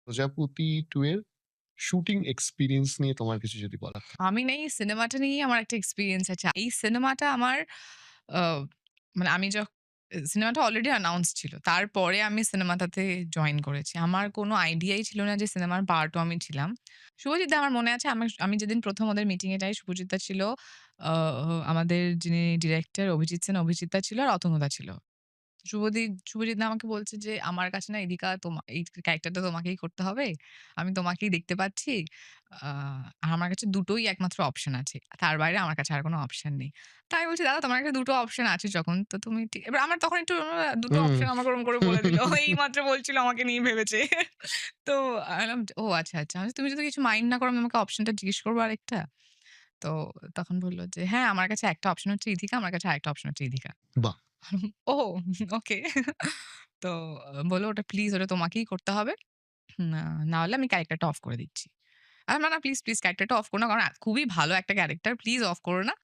প্রজাপতি 2 এর shooting experience নিয়ে তোমার কিছু যদি বলার থাকে? আমি না এই সিনেমাটা নিয়েই আমার একটা এক্সপেরিয়েন্স আছে। এই সিনেমাটা আমার আ মানে আমি সিনেমাটা অলরেডি অ্যানাউন্স ছিল। তারপরে আমি সিনেমাটাতে জয়েন করেছি। আমার কোনো আইডিয়াই ছিল না যে সিনেমার পার্ট ও আমি ছিলাম। শুভজিৎ দা আমার মনে আছে আমি যেদিন ১ম ওদের মিটিং এ যাই শুভজিৎ দা ছিল, আ আমাদের যিনি ডিরেক্টর অভিজিৎ সেন, অভিজিৎ দা ছিল আর অতনুদা ছিল। শুভজিৎ দা আমাকে বলছে যে, "আমার কাছে না এদিকা এই ক্যারেক্টারটা তোমাকেই করতে হবে। আমি তোমাকেই দেখতে পাচ্ছি। আ আর আমার কাছে দুটোই একমাত্র অপশন আছে। তার বাইরে আমার কাছে আর কোন অপশন নেই।" তো আমি বলছি, "দাদা তোমার কাছে দুটো অপশন আছে যখন তো তুমি এবার আমার তখন একটু দুটো হুম। অপশন আমাকে ওরম করে বলে দিল। এইমাত্র বলছিল আমাকে নিয়ে ভেবেছে। তো আমি বললাম, "ও আচ্ছা, আচ্ছা।" আমি বলছি, "তুমি যদি কিছু মাইন্ড না করো আমি তোমাকে অপশনটা জিজ্ঞেস করব আরেকটা?" তো তখন বলল যে, "হ্যাঁ, আমার কাছে একটা অপশন হচ্ছে ইথিকা, আমার কাছে আরেকটা অপশন হচ্ছে ইথিকা।" বাহ! ও ওকে। তো বলল, "ওটা প্লিজ ওটা তোমাকেই করতে হবে। না না হলে আমি ক্যারেক্টারটা অফ করে দিচ্ছি।" আমি বললাম, "না, প্লিজ, প্লিজ ক্যারেক্টারটা অফ করো না। কারণ খুবই ভালো একটা ক্যারেক্টার। প্লিজ অফ করো না।"